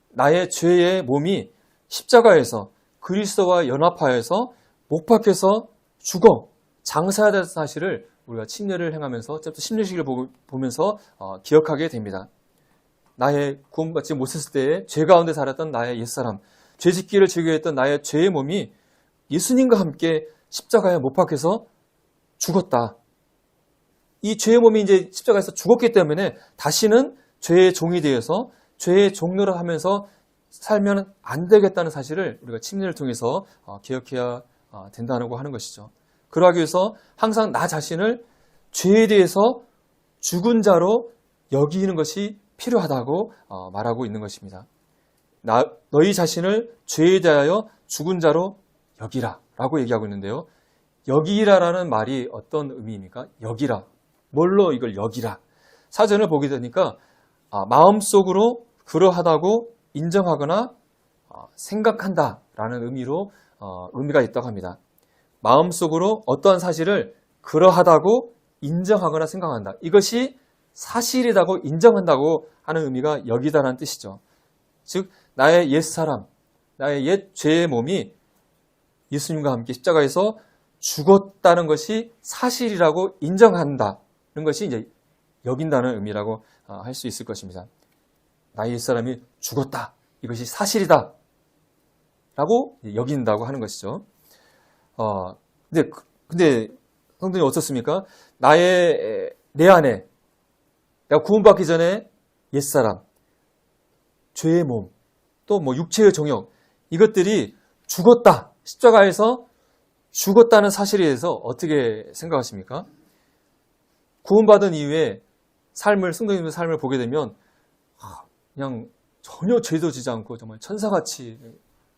나의 죄의 몸이 십자가에서 그리스도와 연합하여서 못 박혀서 죽어 장사해야 될 사실을 우리가 침례를 행하면서 침례식을 보면서 기억하게 됩니다. 나의 구원받지 못했을 때에 죄 가운데 살았던 나의 옛사람, 죄 짓기를 즐겨했던 나의 죄의 몸이 예수님과 함께 십자가에 못 박혀서 죽었다. 이 죄의 몸이 이제 십자가에서 죽었기 때문에 다시는 죄의 종이 되어서 죄의 종노를 하면서 살면 안 되겠다는 사실을 우리가 침례를 통해서 기억해야 된다고 하는 것이죠. 그러기 위해서 항상 나 자신을 죄에 대해서 죽은 자로 여기는 것이 필요하다고 말하고 있는 것입니다. 너희 자신을 죄에 대하여 죽은 자로 여기라 라고 얘기하고 있는데요. 여기라라는 말이 어떤 의미입니까? 여기라. 뭘로 이걸 여기라? 사전을 보게 되니까 마음속으로 그러하다고 인정하거나 생각한다 라는 의미가 있다고 합니다. 마음속으로 어떠한 사실을 그러하다고 인정하거나 생각한다. 이것이 사실이라고 인정한다고 하는 의미가 여기다라는 뜻이죠. 즉 나의 옛사람, 나의 옛 죄의 몸이 예수님과 함께 십자가에서 죽었다는 것이 사실이라고 인정한다는 것이 이제 여긴다는 의미라고 할 수 있을 것입니다. 나의 옛사람이 죽었다. 이것이 사실이다. 라고 여긴다고 하는 것이죠. 근데 성도님 어떻습니까? 내 안에 내가 구원받기 전에 옛사람, 죄의 몸, 또 육체의 정욕 이것들이 죽었다. 십자가에서 죽었다는 사실에 대해서 어떻게 생각하십니까? 구원받은 이후에 성도님의 삶을 보게 되면 그냥 전혀 죄도 지지 않고 정말 천사같이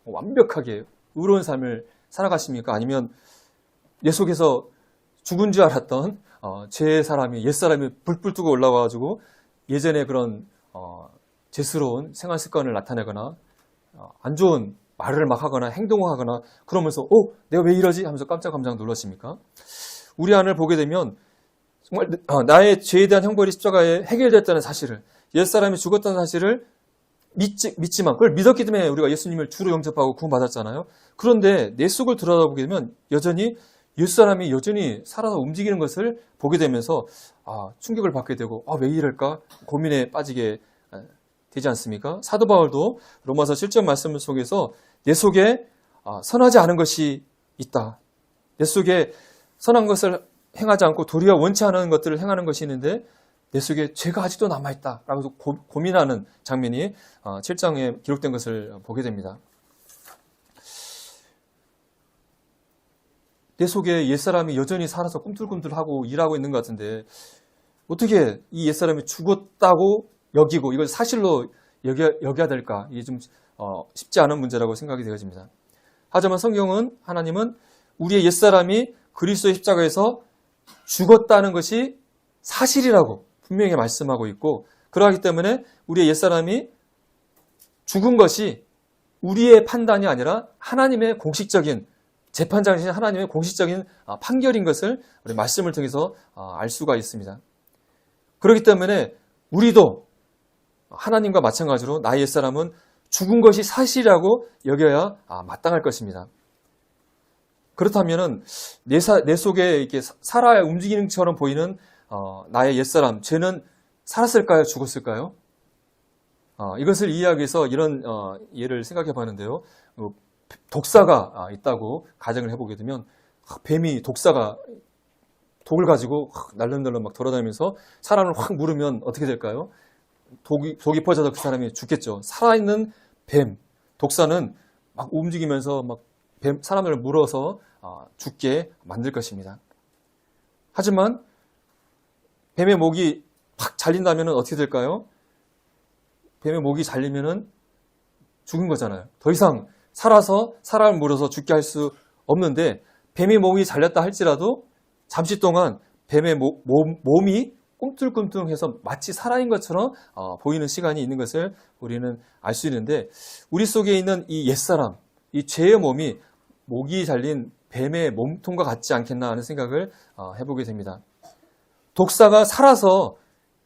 완벽하게 의로운 삶을 살아가십니까? 아니면 내 속에서 죽은 줄 알았던 옛사람이 불불 뜨고 올라와가지고 예전에 그런 죄스러운 생활 습관을 나타내거나 안 좋은 말을 막 하거나 행동을 하거나 그러면서 내가 왜 이러지? 하면서 깜짝 놀라십니까? 우리 안을 보게 되면 정말 나의 죄에 대한 형벌이 십자가에 해결됐다는 사실을, 옛사람이 죽었다는 사실을 믿지만 그걸 믿었기 때문에 우리가 예수님을 주로 영접하고 구원받았잖아요. 그런데 내 속을 들여다보게 되면 여전히 옛사람이 여전히 살아서 움직이는 것을 보게 되면서 충격을 받게 되고 왜 이럴까 고민에 빠지게 되지 않습니까? 사도 바울도 로마서 7절 말씀 속에서 내 속에 선하지 않은 것이 있다. 내 속에 선한 것을 행하지 않고 도리어 원치 않은 것들을 행하는 것이 있는데 내 속에 죄가 아직도 남아있다 라고 고민하는 장면이 7장에 기록된 것을 보게 됩니다. 내 속에 옛사람이 여전히 살아서 꿈틀꿈틀하고 일하고 있는 것 같은데 어떻게 이 옛사람이 죽었다고 여기고 이걸 사실로 여겨야 될까? 이게 좀 쉽지 않은 문제라고 생각이 되어집니다. 하지만 성경은 하나님은 우리의 옛사람이 그리스도의 십자가에서 죽었다는 것이 사실이라고 분명히 말씀하고 있고, 그러하기 때문에 우리의 옛사람이 죽은 것이 우리의 판단이 아니라 하나님의 공식적인 재판장이신 하나님의 공식적인 판결인 것을 우리 말씀을 통해서 알 수가 있습니다. 그렇기 때문에 우리도 하나님과 마찬가지로 나의 옛사람은 죽은 것이 사실이라고 여겨야 마땅할 것입니다. 그렇다면은 내 속에 이렇게 살아 움직이는 것처럼 보이는 나의 옛사람, 죄는 살았을까요? 죽었을까요? 이것을 이해하기 위해서 이런 예를 생각해 봤는데요. 독사가 있다고 가정을 해보게 되면 뱀이 독사가 독을 가지고 날름날름 막 돌아다니면서 사람을 확 물으면 어떻게 될까요? 독이 퍼져서 그 사람이 죽겠죠. 살아있는 뱀, 독사는 막 움직이면서 막 사람을 물어서 죽게 만들 것입니다. 하지만 뱀의 목이 팍 잘린다면 어떻게 될까요? 뱀의 목이 잘리면 죽은 거잖아요. 더 이상 살아서 사람을 물어서 죽게 할 수 없는데, 뱀의 목이 잘렸다 할지라도 잠시 동안 뱀의 몸이 꿈틀꿈틀해서 마치 살아있는 것처럼 보이는 시간이 있는 것을 우리는 알 수 있는데, 우리 속에 있는 이 옛사람, 이 죄의 몸이 목이 잘린 뱀의 몸통과 같지 않겠나 하는 생각을 해보게 됩니다. 독사가 살아서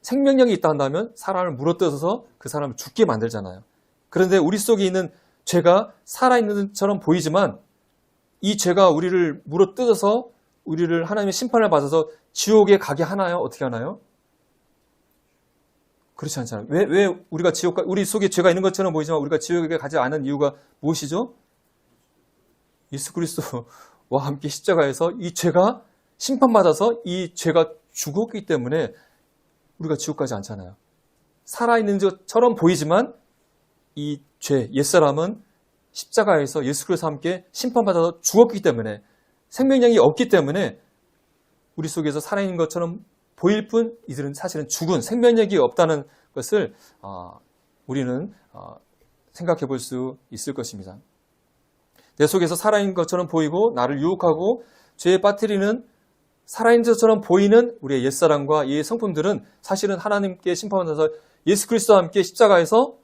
생명력이 있다 한다면 사람을 물어뜯어서 그 사람을 죽게 만들잖아요. 그런데 우리 속에 있는 죄가 살아있는 것처럼 보이지만 이 죄가 우리를 물어뜯어서 우리를 하나님의 심판을 받아서 지옥에 가게 하나요? 어떻게 하나요? 그렇지 않잖아요. 왜 우리가 우리 속에 죄가 있는 것처럼 보이지만 우리가 지옥에 가지 않은 이유가 무엇이죠? 예수 그리스도와 함께 십자가에서 이 죄가 심판받아서 이 죄가 죽었기 때문에 우리가 지옥 가지 않잖아요. 살아있는 것처럼 보이지만 이 죄, 옛사람은 십자가에서 예수 그리스도와 함께 심판받아서 죽었기 때문에, 생명력이 없기 때문에 우리 속에서 살아있는 것처럼 보일 뿐 이들은 사실은 죽은 생명력이 없다는 것을 우리는 생각해 볼 수 있을 것입니다. 내 속에서 살아있는 것처럼 보이고 나를 유혹하고 죄에 빠뜨리는 살아있는 것처럼 보이는 우리의 옛사람과 이 성품들은 사실은 하나님께 심판받아서 예수 그리스도와 함께 십자가에서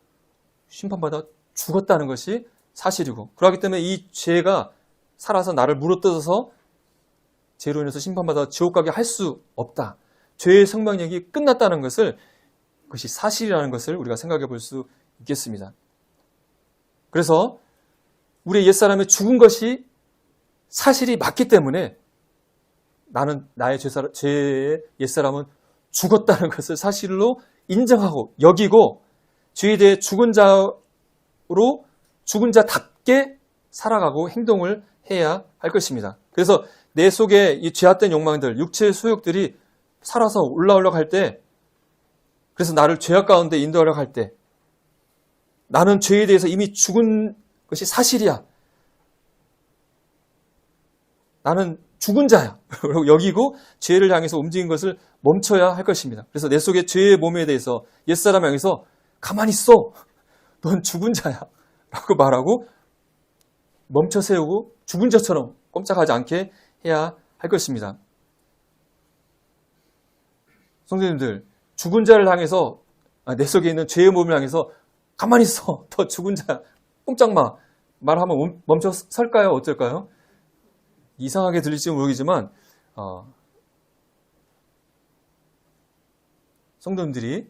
심판받아 죽었다는 것이 사실이고, 그렇기 때문에 이 죄가 살아서 나를 물어뜯어서 죄로 인해서 심판받아 지옥 가게 할 수 없다. 죄의 생명력이 끝났다는 것을, 그것이 사실이라는 것을 우리가 생각해 볼 수 있겠습니다. 그래서 우리의 옛사람의 죽은 것이 사실이 맞기 때문에 나는 나의 죄의 옛사람은 죽었다는 것을 사실로 인정하고 여기고 죄에 대해 죽은 자답게 살아가고 행동을 해야 할 것입니다. 그래서 내 속에 이 죄악된 욕망들, 육체의 소욕들이 살아서 올라갈 때, 그래서 나를 죄악 가운데 인도하려고 할 때, 나는 죄에 대해서 이미 죽은 것이 사실이야. 나는 죽은 자야. 라고 여기고 죄를 향해서 움직인 것을 멈춰야 할 것입니다. 그래서 내 속에 죄의 몸에 대해서 옛사람 향해서 가만히 있어. 넌 죽은 자야. 라고 말하고 멈춰 세우고 죽은 자처럼 꼼짝하지 않게 해야 할 것입니다. 성도님들, 죽은 자를 향해서, 내 속에 있는 죄의 몸을 향해서 가만히 있어. 너 죽은 자야. 꼼짝 마. 말하면 멈춰 설까요? 어떨까요? 이상하게 들릴지 모르겠지만 성도님들이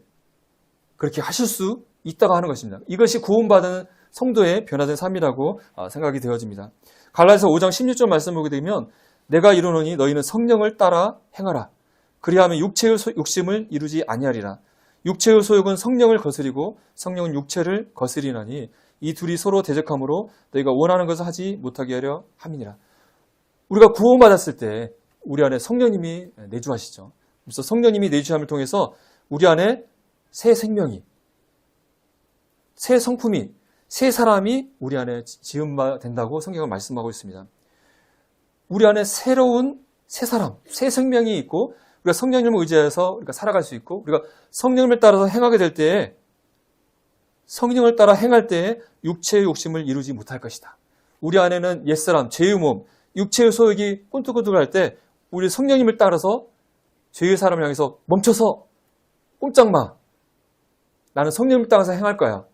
그렇게 하실 수 있다고 하는 것입니다. 이것이 구원받은 성도의 변화된 삶이라고 생각이 되어집니다. 갈라디아서 5장 16절 말씀 보게 되면 내가 이르노니 너희는 성령을 따라 행하라. 그리하면 육체의 욕심을 이루지 아니하리라. 육체의 소욕은 성령을 거스리고 성령은 육체를 거스리나니 이 둘이 서로 대적하므로 너희가 원하는 것을 하지 못하게 하려 함이니라. 우리가 구원받았을 때 우리 안에 성령님이 내주하시죠. 그래서 성령님이 내주함을 통해서 우리 안에 새 생명이, 새 성품이, 새 사람이 우리 안에 지음바 된다고 성경은 말씀하고 있습니다. 우리 안에 새로운 새 사람, 새 생명이 있고 우리가 성령님을 의지해서 우리가 살아갈 수 있고 우리가 성령님을 따라서 행하게 될 때에 성령을 따라 행할 때에 육체의 욕심을 이루지 못할 것이다. 우리 안에는 옛사람, 죄의 몸, 육체의 소욕이 꿈틀꿈틀할 때 우리 성령님을 따라서 죄의 사람을 향해서 멈춰서 꼼짝 마. 나는 성령님을 따라서 행할 거야.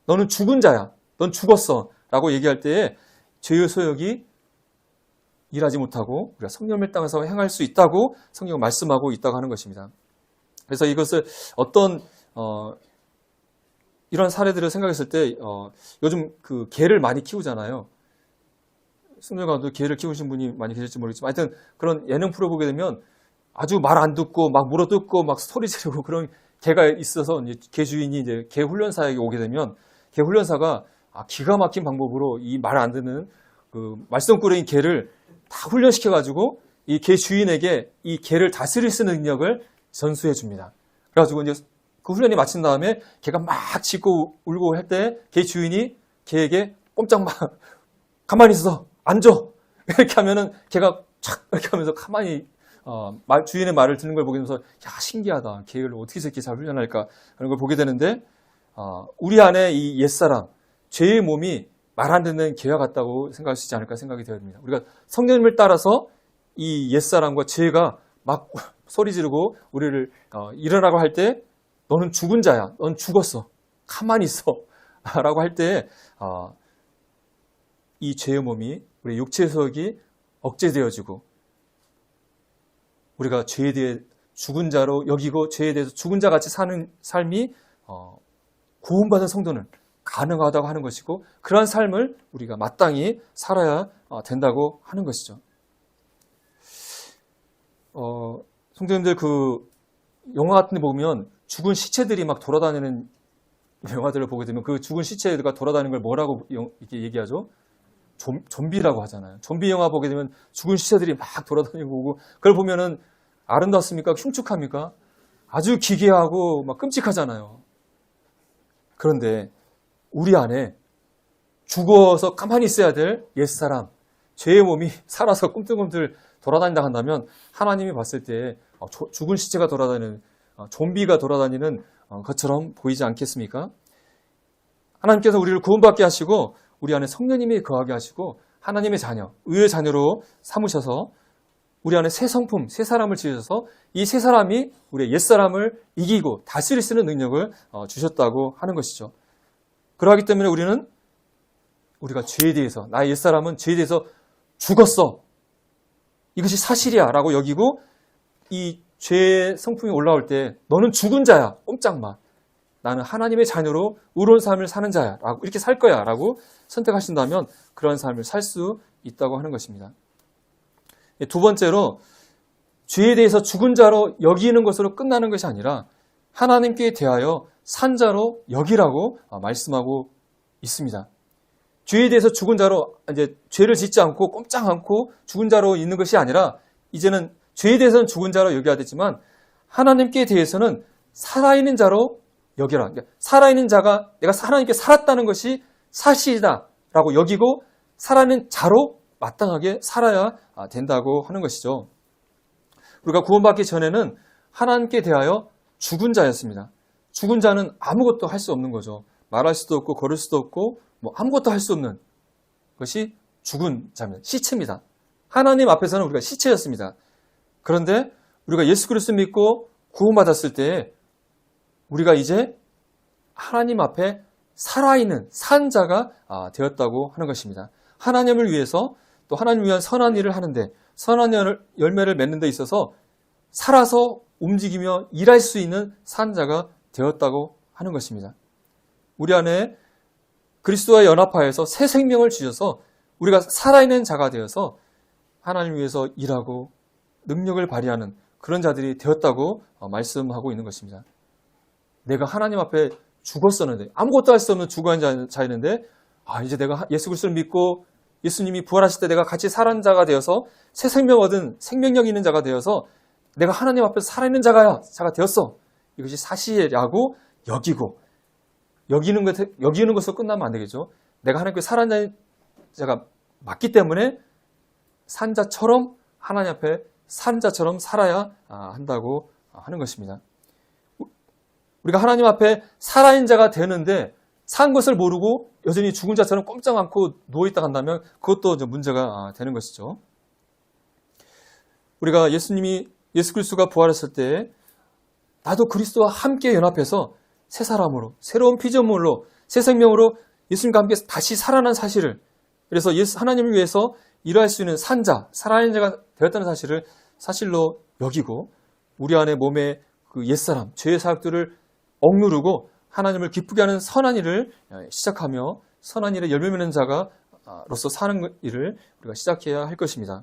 너는 죽은 자야. 넌 죽었어. 라고 얘기할 때에 죄의 소욕이 일하지 못하고 우리가 성령을 따라서 행할 수 있다고 성경은 말씀하고 있다고 하는 것입니다. 그래서 이것을 어떤 이런 사례들을 생각했을 때 요즘 그 개를 많이 키우잖아요. 승려가도 개를 키우신 분이 많이 계실지 모르겠지만 하여튼 그런 예능 프로 보게 되면 아주 말 안 듣고 막 물어뜯고 막 소리 지르고 그런 개가 있어서 이제 개 주인이 이제 개 훈련사에게 오게 되면 개 훈련사가 기가 막힌 방법으로 이 말 안 듣는 그 말썽꾸러기인 개를 다 훈련시켜 가지고 이 개 주인에게 이 개를 다스릴 수 있는 능력을 전수해 줍니다. 그래가지고 이제 그 훈련이 마친 다음에 개가 막 짖고 울고 할 때 개 주인이 개에게 꼼짝 마, 가만히 있어, 앉아 이렇게 하면은 개가 착 이렇게 하면서 가만히 주인의 말을 듣는 걸 보면서 야 신기하다, 개를 어떻게 저렇게 잘 훈련할까 하는 걸 보게 되는데 우리 안에 이 옛사람 죄의 몸이 말 안 듣는 개와 같다고 생각할 수 있지 않을까 생각이 되어집니다. 우리가 성령님을 따라서 이 옛사람과 죄가 막 소리 지르고 우리를 일어나고 할 때 너는 죽은 자야. 넌 죽었어. 가만히 있어. 라고 할 때 이 죄의 몸이 우리 육체의 소욕이 억제되어지고 우리가 죄에 대해 죽은 자로 여기고 죄에 대해서 죽은 자 같이 사는 삶이 구원받은 성도는 가능하다고 하는 것이고 그러한 삶을 우리가 마땅히 살아야 된다고 하는 것이죠. 성도님들 그 영화 같은 데 보면 죽은 시체들이 막 돌아다니는 영화들을 보게 되면 그 죽은 시체가 돌아다니는 걸 뭐라고 이렇게 얘기하죠? 좀비라고 하잖아요. 좀비 영화 보게 되면 죽은 시체들이 막 돌아다니고 오고 그걸 보면은 아름답습니까? 흉측합니까? 아주 기괴하고 막 끔찍하잖아요. 그런데 우리 안에 죽어서 가만히 있어야 될 옛사람, 죄의 몸이 살아서 꿈틀꿈틀 돌아다닌다 한다면 하나님이 봤을 때 죽은 시체가 돌아다니는 좀비가 돌아다니는 것처럼 보이지 않겠습니까? 하나님께서 우리를 구원받게 하시고 우리 안에 성령님이 거하게 하시고 하나님의 자녀, 의의 자녀로 삼으셔서 우리 안에 새 성품, 새 사람을 지으셔서 이 새 사람이 우리의 옛사람을 이기고 다스릴 수 있는 능력을 주셨다고 하는 것이죠. 그러하기 때문에 우리가 죄에 대해서 나의 옛사람은 죄에 대해서 죽었어. 이것이 사실이야 라고 여기고 이 죄의 성품이 올라올 때 너는 죽은 자야. 꼼짝 마. 나는 하나님의 자녀로 의로운 삶을 사는 자야. 라고 이렇게 살 거야. 라고 선택하신다면 그런 삶을 살 수 있다고 하는 것입니다. 두 번째로 죄에 대해서 죽은 자로 여기는 것으로 끝나는 것이 아니라 하나님께 대하여 산 자로 여기라고 말씀하고 있습니다. 죄에 대해서 죽은 자로 이제 죄를 짓지 않고 꼼짝 않고 죽은 자로 있는 것이 아니라 이제는 죄에 대해서는 죽은 자로 여겨야 되지만 하나님께 대해서는 살아있는 자로 여겨라. 그러니까 살아있는 자가 내가 하나님께 살았다는 것이 사실이다라고 여기고 살아있는 자로 마땅하게 살아야 된다고 하는 것이죠. 우리가 구원받기 전에는 하나님께 대하여 죽은 자였습니다. 죽은 자는 아무것도 할 수 없는 거죠. 말할 수도 없고 걸을 수도 없고 아무것도 할 수 없는 것이 죽은 자입니다. 시체입니다. 하나님 앞에서는 우리가 시체였습니다. 그런데 우리가 예수 그리스도 믿고 구원받았을 때 우리가 이제 하나님 앞에 살아있는 산 자가 되었다고 하는 것입니다. 하나님을 위해서 또 하나님을 위한 선한 일을 하는데 선한 열매를 맺는 데 있어서 살아서 움직이며 일할 수 있는 산 자가 되었다고 하는 것입니다. 우리 안에 그리스도와 연합하여서 새 생명을 주셔서 우리가 살아있는 자가 되어서 하나님을 위해서 일하고 능력을 발휘하는 그런 자들이 되었다고 말씀하고 있는 것입니다. 내가 하나님 앞에 죽었었는데 아무것도 할 수 없는 죽어간 자였는데 이제 내가 예수 그리스도를 믿고 예수님이 부활하실 때 내가 같이 살아있는 자가 되어서 새 생명 얻은 생명력 있는 자가 되어서 내가 하나님 앞에서 살아있는 자가 되었어. 이것이 사실이라고 여기고 여기는 것으로 끝나면 안 되겠죠. 내가 하나님께 살아있는 자가 맞기 때문에 산자처럼 하나님 앞에 산자처럼 살아야 한다고 하는 것입니다. 우리가 하나님 앞에 살아있는 자가 되는데 산 것을 모르고 여전히 죽은 자처럼 꼼짝 않고 누워있다 간다면 그것도 문제가 되는 것이죠. 우리가 예수 그리스도가 부활했을 때 나도 그리스도와 함께 연합해서 새 사람으로, 새로운 피조물로, 새 생명으로 예수님과 함께 다시 살아난 사실을, 그래서 하나님을 위해서 일할 수 있는 산자, 살아있는 자가 되었다는 사실을 사실로 여기고 우리 안에 몸의 그 옛사람, 죄의 사역들을 억누르고 하나님을 기쁘게 하는 선한 일을 시작하며 선한 일에 열매 맺는 자가로서 사는 일을 우리가 시작해야 할 것입니다.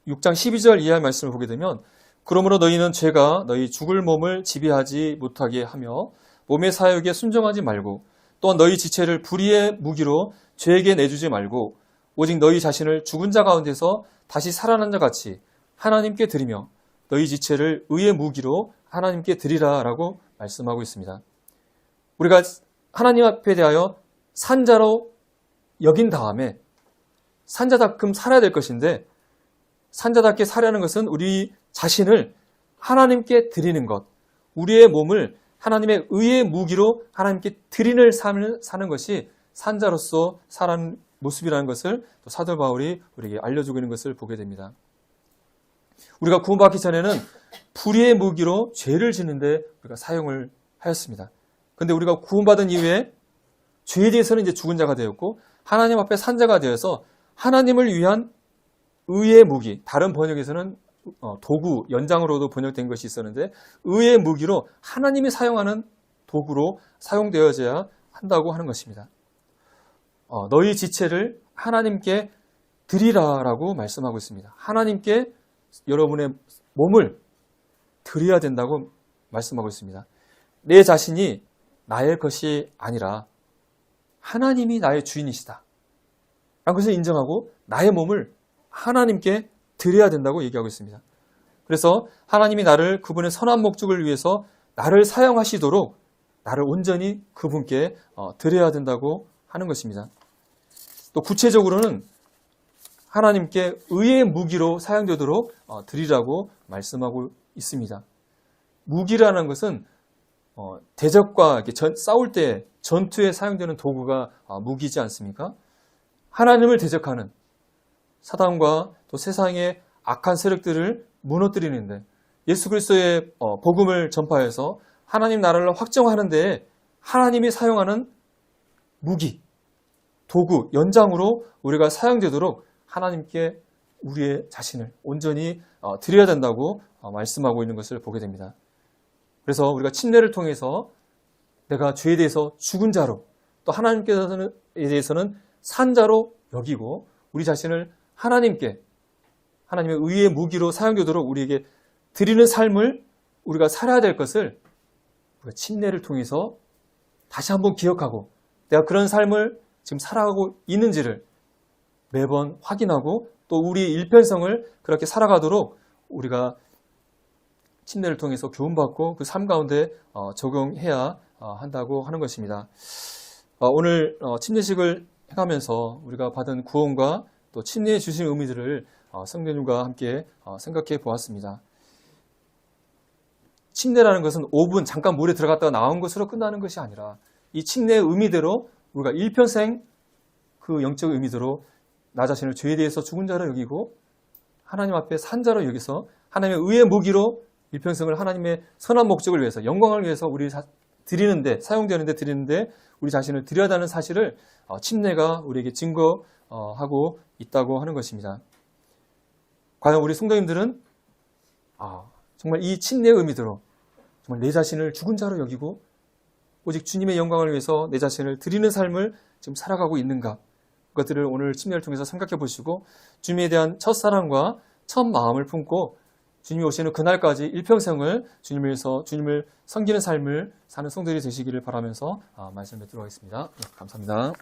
6장 12절 이하의 말씀을 보게 되면 그러므로 너희는 죄가 너희 죽을 몸을 지배하지 못하게 하며 몸의 사역에 순종하지 말고 또한 너희 지체를 불의의 무기로 죄에게 내주지 말고 오직 너희 자신을 죽은 자 가운데서 다시 살아난 자 같이 하나님께 드리며 너희 지체를 의의 무기로 하나님께 드리라 라고 말씀하고 있습니다. 우리가 하나님 앞에 대하여 산자로 여긴 다음에 산자다끔 살아야 될 것인데 산자답게 살아야하는 것은 우리 자신을 하나님께 드리는 것, 우리의 몸을 하나님의 의의 무기로 하나님께 드리는 삶을 사는 것이 산자로서 살아가는 모습이라는 것을 또 사도 바울이 우리에게 알려주고 있는 것을 보게 됩니다. 우리가 구원받기 전에는 불의의 무기로 죄를 짓는데 우리가 사용을 하였습니다. 그런데 우리가 구원받은 이후에 죄에 대해서는 이제 죽은 자가 되었고 하나님 앞에 산자가 되어서 하나님을 위한 의의 무기, 다른 번역에서는 도구, 연장으로도 번역된 것이 있었는데 의의 무기로 하나님이 사용하는 도구로 사용되어져야 한다고 하는 것입니다. 너희 지체를 하나님께 드리라라고 말씀하고 있습니다. 하나님께 여러분의 몸을 드려야 된다고 말씀하고 있습니다. 내 자신이 나의 것이 아니라 하나님이 나의 주인이시다 라는 것을 인정하고 나의 몸을 하나님께 드려야 된다고 얘기하고 있습니다. 그래서 하나님이 나를 그분의 선한 목적을 위해서 나를 사용하시도록 나를 온전히 그분께 드려야 된다고 하는 것입니다. 또 구체적으로는 하나님께 의의 무기로 사용되도록 드리라고 말씀하고 있습니다. 무기라는 것은 대적과 싸울 때 전투에 사용되는 도구가 무기지 않습니까? 하나님을 대적하는 사단과 또 세상의 악한 세력들을 무너뜨리는데 예수 그리스도의 복음을 전파해서 하나님 나라를 확정하는 데 하나님이 사용하는 무기, 도구, 연장으로 우리가 사용되도록 하나님께 우리의 자신을 온전히 드려야 된다고 말씀하고 있는 것을 보게 됩니다. 그래서 우리가 침례를 통해서 내가 죄에 대해서 죽은 자로 또 하나님께서는 대해서는 산 자로 여기고 우리 자신을 하나님께 하나님의 의의 무기로 사용되도록 우리에게 드리는 삶을 우리가 살아야 될 것을 우리가 침례를 통해서 다시 한번 기억하고 내가 그런 삶을 지금 살아가고 있는지를 매번 확인하고 또 우리의 일편성을 그렇게 살아가도록 우리가 침례를 통해서 교훈받고 그 삶 가운데 적용해야 한다고 하는 것입니다. 오늘 침례식을 해가면서 우리가 받은 구원과 또 침례에 주신 의미들을 성도님과 함께 생각해 보았습니다. 침례라는 것은 5분 잠깐 물에 들어갔다가 나온 것으로 끝나는 것이 아니라 이 침례의 의미대로 우리가 일평생 그 영적 의미대로 나 자신을 죄에 대해서 죽은 자로 여기고 하나님 앞에 산 자로 여기서 하나님의 의의 무기로 일평생을 하나님의 선한 목적을 위해서 영광을 위해서 우리 드리는데 사용되는데 드리는데 우리 자신을 드려야 하는 사실을 침례가 우리에게 증거하고 있다고 하는 것입니다. 과연 우리 성도님들은 정말 이 침례의 의미대로 정말 내 자신을 죽은 자로 여기고 오직 주님의 영광을 위해서 내 자신을 드리는 삶을 지금 살아가고 있는가? 그것들을 오늘 침례를 통해서 생각해 보시고 주님에 대한 첫사랑과 첫 마음을 품고 주님이 오시는 그날까지 일평생을 주님을 위해서 주님을 섬기는 삶을 사는 성도들이 되시기를 바라면서 말씀을 뵙도록 하겠습니다. 감사합니다.